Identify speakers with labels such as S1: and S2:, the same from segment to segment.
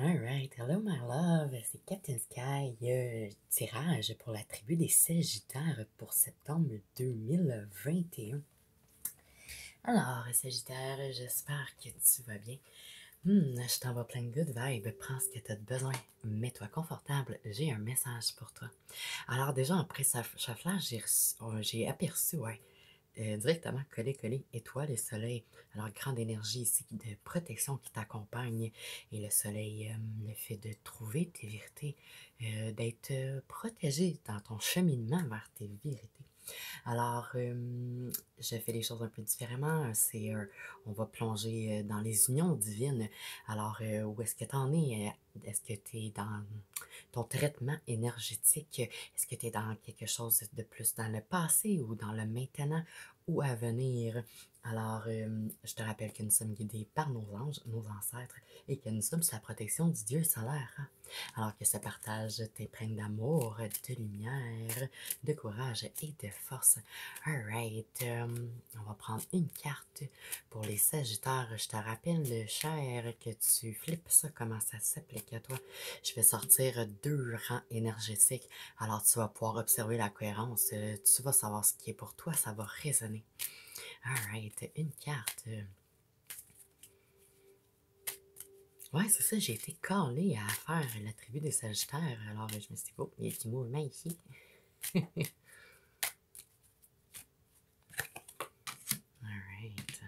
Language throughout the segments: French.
S1: Alright, hello my love, c'est Captain Sky, tirage pour la tribu des Sagittaires pour septembre 2021. Alors, Sagittaire, j'espère que tu vas bien. Je t'envoie plein de good vibes, prends ce que tu as besoin, mets-toi confortable, j'ai un message pour toi. Alors déjà, après ce flash, j'ai aperçu, directement collé, étoile et soleil. Alors, grande énergie ici de protection qui t'accompagne. Et le soleil, le fait de trouver tes vérités, d'être protégé dans ton cheminement vers tes vérités. Alors, je fais les choses un peu différemment. On va plonger dans les unions divines. Alors, où est-ce que tu en es? Est-ce que tu es dans ton traitement énergétique? Est-ce que tu es dans quelque chose de plus dans le passé ou dans le maintenant ou à venir? Alors, je te rappelle que nous sommes guidés par nos anges, nos ancêtres, et que nous sommes sous la protection du Dieu solaire. Alors que ce partage t'imprègne d'amour, de lumière, de courage et de force. Alright, on va prendre une carte pour les Sagittaires. Je te rappelle, cher, que tu flippes ça, comment ça s'applique à toi. Je vais sortir 2 rangs énergétiques. Alors tu vas pouvoir observer la cohérence. Tu vas savoir ce qui est pour toi, ça va résonner. Alright, une carte. Ouais, c'est ça, j'ai été calée à faire la tribu des Sagittaires. Alors je me suis dit, oh, il y a du mouvement ici. Alright.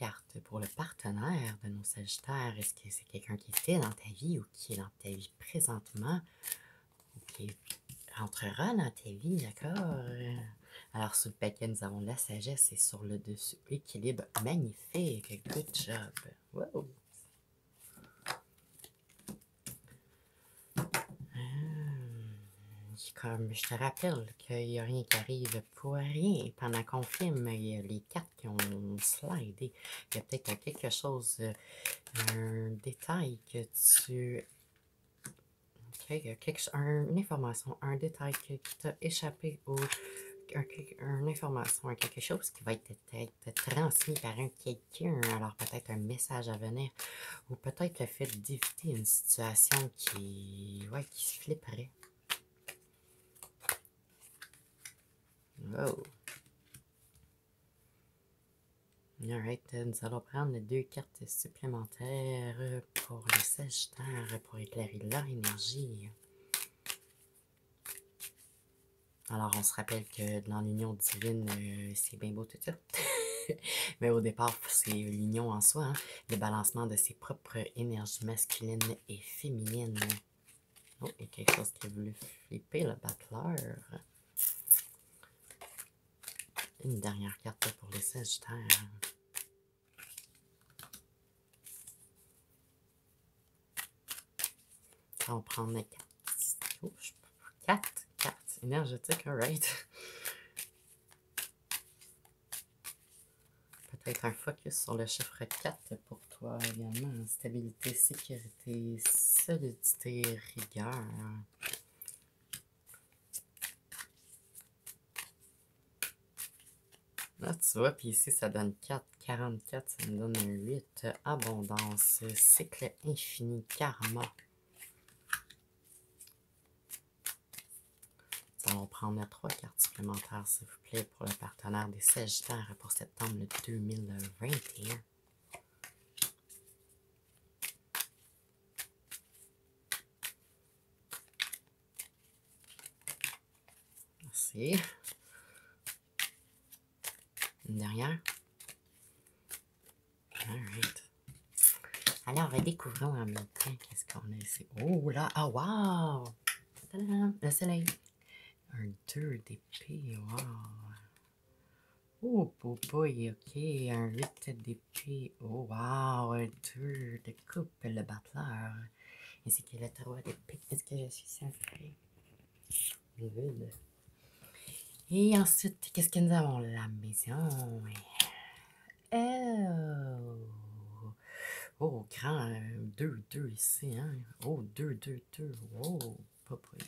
S1: Carte pour le partenaire de nos Sagittaires. Est-ce que c'est quelqu'un qui était dans ta vie ou qui est dans ta vie présentement ou qui rentrera dans ta vie, d'accord? Alors, sur le paquet, nous avons la sagesse et sur le dessus, l'équilibre. Magnifique! Good job! Wow! Comme je te rappelle qu'il n'y a rien qui arrive pour rien. Pendant qu'on filme, il y a les cartes qui ont slidé. Il y a peut-être quelque chose, un détail que tu... une information, un détail qui t'a échappé ou une information, quelque chose qui va être transmis par un quelqu'un. Alors peut-être un message à venir ou peut-être le fait d'éviter une situation qui se flipperait. Oh. Alright, nous allons prendre 2 cartes supplémentaires pour les Sagittaires pour éclairer leur énergie. Alors, on se rappelle que dans l'union divine, c'est bien beau tout ça. Mais au départ, c'est l'union en soi, hein? Le balancement de ses propres énergies masculines et féminines. Oh, il y a quelque chose qui a voulu flipper, le battleur. Une dernière carte pour les Sagittaires. On va prendre 4 cartes énergétiques, alright. Peut-être un focus sur le chiffre 4 pour toi également. Stabilité, sécurité, solidité, rigueur. Là, tu vois, puis ici, ça donne 4. 44, ça me donne un 8. Abondance, cycle infini, karma. Nous allons prendre 3 cartes supplémentaires, s'il vous plaît, pour le partenaire des Sagittaires pour septembre 2021. Merci. Une dernière. Alright. Alors, découvrons en même temps qu'est-ce qu'on a ici. Oh là, ah wow! Le soleil. Un 2 d'épée, wow! Oh, boy, ok, un 8 d'épée. Oh, wow, un 2 de coupe, le battleur. Ainsi que le 3 d'épée. Est-ce que je suis sacré? Good. Et ensuite, qu'est-ce que nous avons? La maison. Oh! Oh, grand 2 ici, hein? Oh, 2. Oh, papa.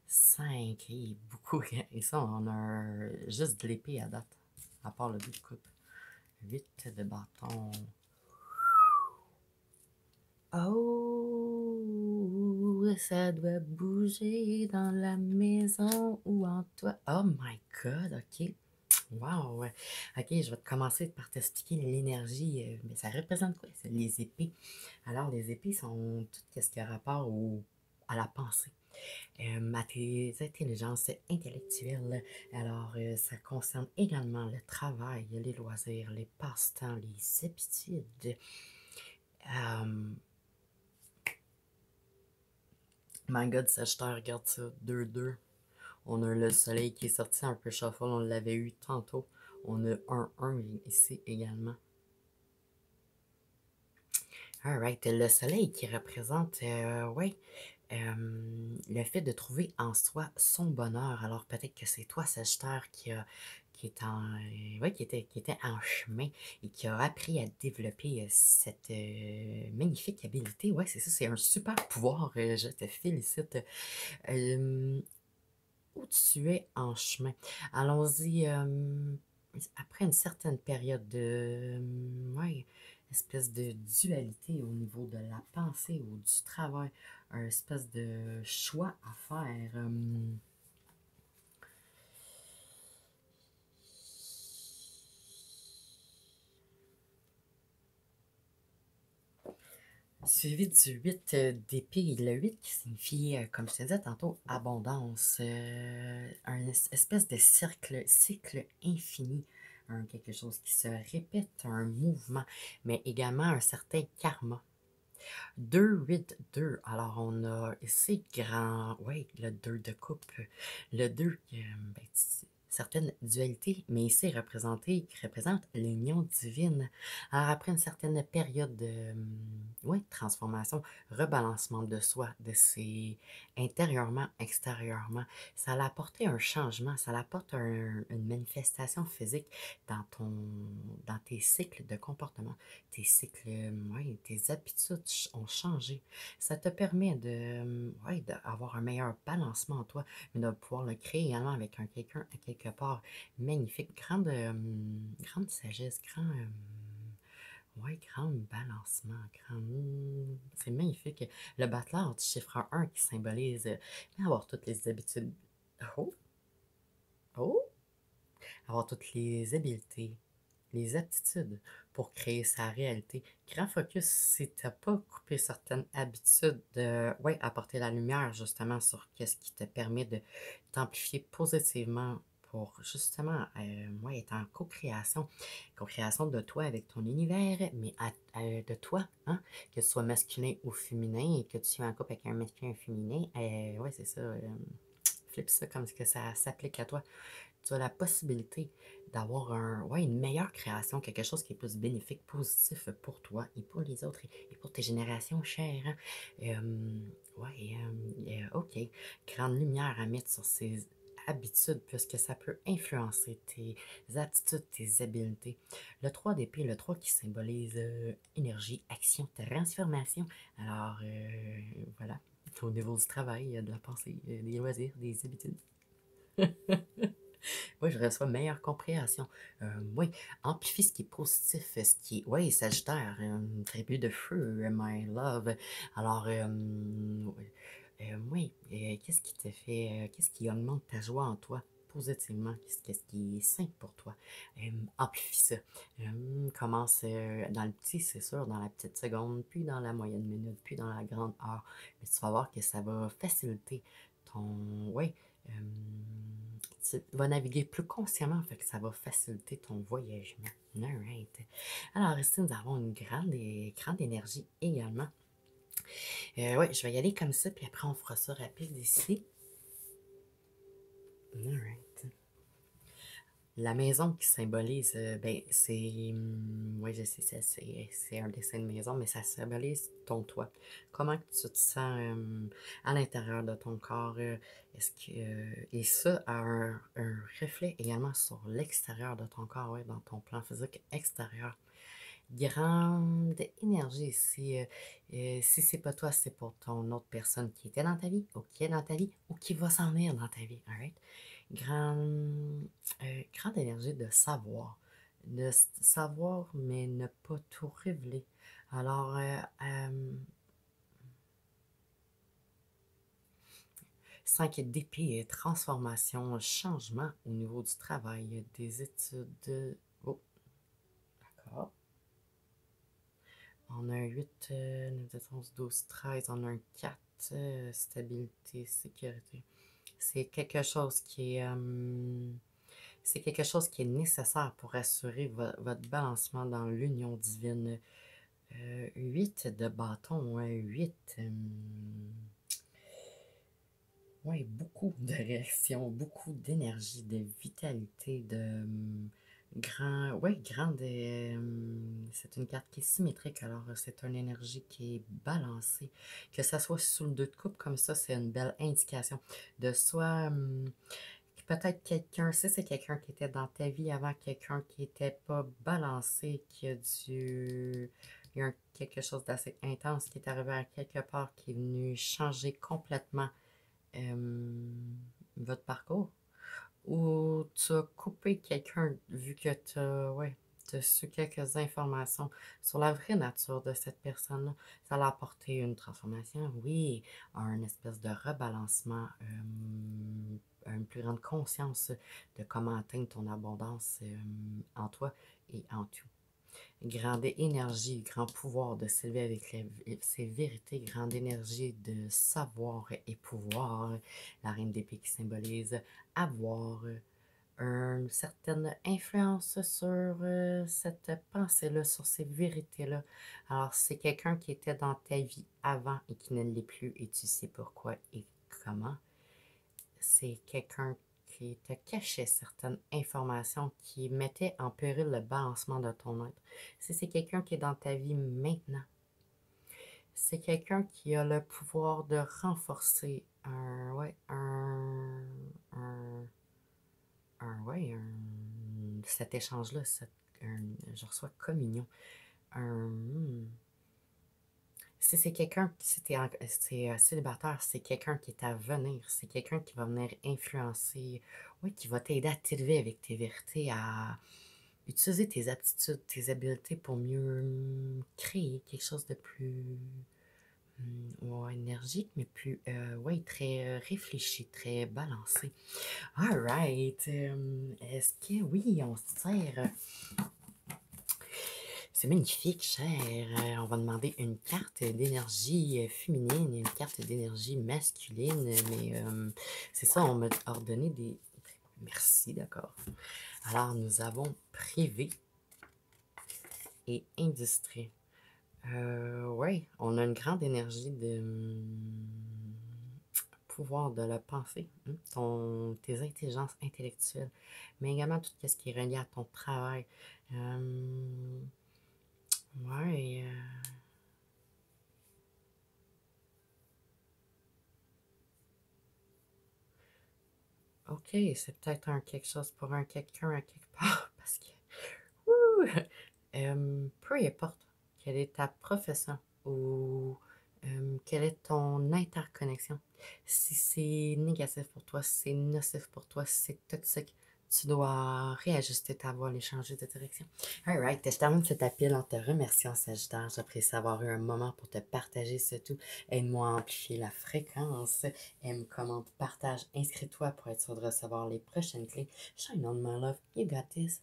S1: 5, et beaucoup. Et ça, on a juste de l'épée à date, à part le 2 de coupe. 8 de bâton. Oh, ça doit bouger dans la maison ou en toi. Oh my God, ok. Wow! Ok, je vais commencer par t'expliquer l'énergie. Mais ça représente quoi, ça, les épées? Alors, les épées sont tout ce qui a rapport à la pensée, à tes intelligences intellectuelles. Alors, ça concerne également le travail, les loisirs, les passe-temps, les habitudes. Euh, My God, Sagittaire, regarde ça, 2-2. On a le soleil qui est sorti un peu shuffle, on l'avait eu tantôt. On a 1-1 ici également. Alright, le soleil qui représente, ouais, le fait de trouver en soi son bonheur. Alors peut-être que c'est toi, Sagittaire, qui est ouais, qui était en chemin et qui a appris à développer cette magnifique habileté. Ouais, c'est ça, c'est un super pouvoir. Je te félicite. Euh, Où tu es en chemin? Allons-y. Après une certaine période de, ouais, espèce de dualité au niveau de la pensée ou du travail, un espèce de choix à faire. Suivi du 8 d'épée, le 8 qui signifie, comme je te disais tantôt, abondance, un espèce de cycle infini, quelque chose qui se répète, un mouvement, mais également un certain karma. 2-8-2. Alors, on a ici grand. Oui, le 2 de coupe. Le 2, ben, certaines dualités, mais ici représenté, qui représente l'union divine. Alors, après une certaine période de ouais, transformation, rebalancement de soi, de ses intérieurement, extérieurement, ça a apporté un changement, ça apporte une manifestation physique dans tes cycles de comportement, tes cycles, ouais, tes habitudes ont changé. Ça te permet ouais, d'avoir un meilleur balancement en toi, mais de pouvoir le créer également avec quelqu'un à quelque part magnifique. Grande sagesse, ouais, grand balancement, c'est magnifique. Le battleur du chiffre 1 qui symbolise avoir toutes les habitudes. Oh, oh, avoir toutes les habiletés, les aptitudes pour créer sa réalité. Grand focus si tu n'as pas coupé certaines habitudes de, ouais, apporter la lumière justement sur qu'est-ce qui te permet de t'amplifier positivement pour justement ouais, être en co-création de toi avec ton univers, mais de toi, hein, que ce soit masculin ou féminin et que tu sois en couple avec un masculin ou un féminin, ouais, c'est ça, flip ça comme que ça s'applique à toi. Tu as la possibilité d'avoir ouais, une meilleure création, quelque chose qui est plus bénéfique, positif pour toi et pour les autres et pour tes générations chères. Hein. Ouais, ok. Grande lumière à mettre sur ces habitudes puisque ça peut influencer tes attitudes, tes habiletés. Le 3 d'épée, le 3 qui symbolise énergie, action, transformation. Alors, voilà, au niveau du travail, de la pensée, des loisirs, des habitudes. Oui, je reçois meilleure compréhension. Oui, amplifie ce qui est positif, ce qui est. Oui, Sagittaire, tribu de feu, my love. Alors, oui, qu'est-ce qui te fait. Qu'est-ce qui augmente ta joie en toi? Positivement, qu'est-ce qui est sain pour toi. Amplifie ça. Commence dans le petit, c'est sûr, dans la petite seconde, puis dans la moyenne minute, puis dans la grande heure. Mais tu vas voir que ça va faciliter ton. Oui, tu vas naviguer plus consciemment, fait que ça va faciliter ton voyagement. Alright. Alors ici, nous avons une grande énergie également. Ouais, je vais y aller comme ça, puis après on fera ça rapide ici. Alright. La maison qui symbolise, ben, c'est. Oui, je sais, c'est un dessin de maison, mais ça symbolise ton toit. Comment que tu te sens à l'intérieur de ton corps? Est-ce que. Et ça a un reflet également sur l'extérieur de ton corps, ouais, dans ton plan physique extérieur. Grande énergie ici. Si c'est pas toi, c'est pour ton autre personne qui était dans ta vie, ou qui est dans ta vie, ou qui va s'en venir dans ta vie. Alright? Grande énergie de savoir. de savoir, mais ne pas tout révéler. Alors, 5 d'épée, transformation, changement au niveau du travail, des études. Oh, d'accord. On a un 8, 9, 10, 11, 12, 13. On a un 4, stabilité, sécurité. C'est quelque chose qui est... c'est quelque chose qui est nécessaire pour assurer votre balancement dans l'union divine. 8 de bâton, 8. Oui, beaucoup de réactions, beaucoup d'énergie, de vitalité, de grand. Oui, grande. C'est une carte qui est symétrique, alors c'est une énergie qui est balancée. Que ça soit sous le 2 de coupe comme ça, c'est une belle indication de soit. Peut-être quelqu'un, si c'est quelqu'un qui était dans ta vie avant, quelqu'un qui n'était pas balancé, qui a dû. Il y a quelque chose d'assez intense qui est arrivé à quelque part, qui est venu changer complètement votre parcours. Ou tu as coupé quelqu'un vu que tu as, ouais, su quelques informations sur la vraie nature de cette personne-là. Ça l'a apporté une transformation, oui, un espèce de rebalancement, une plus grande conscience de comment atteindre ton abondance en toi et en tout. Grande énergie, grand pouvoir de s'élever avec ses vérités, grande énergie de savoir et pouvoir. La reine d'épée qui symbolise avoir une certaine influence sur cette pensée-là, sur ces vérités-là. Alors, c'est quelqu'un qui était dans ta vie avant et qui ne l'est plus et tu sais pourquoi et comment. C'est quelqu'un qui te cachait certaines informations qui mettaient en péril le balancement de ton être. Si c'est quelqu'un qui est dans ta vie maintenant, c'est quelqu'un qui a le pouvoir de renforcer cet échange-là, je reçois communion. Si c'est quelqu'un, si c'est célibataire, c'est quelqu'un qui est à venir, c'est quelqu'un qui va venir influencer, oui, qui va t'aider à t'élever avec tes vérités, à utiliser tes aptitudes, tes habiletés pour mieux créer quelque chose de plus ouais, énergique, mais plus, ouais, très réfléchi, très balancé. Alright. Est-ce que, oui, on se tire. C'est magnifique, cher. On va demander une carte d'énergie féminine et une carte d'énergie masculine. Mais c'est ça, on m'a ordonné des... Merci, d'accord. Alors, nous avons privé et industrie. Oui, on a une grande énergie de pouvoir de la pensée, tes intelligences intellectuelles, mais également tout ce qui est relié à ton travail. Ouais. OK, c'est peut-être un quelque chose pour un quelqu'un à quelque part, parce que, ouh, peu importe quelle est ta profession ou quelle est ton interconnexion, si c'est négatif pour toi, si c'est nocif pour toi, si c'est toxique, tu dois réajuster ta voix et changer de direction. Alright, je termine cet appel en te remerciant, Sagittaire. J'apprécie avoir eu un moment pour te partager ce tout. Aide-moi à amplifier la fréquence. Aime, commente, partage, inscris-toi pour être sûr de recevoir les prochaines clés. Shine on, my love. You got this.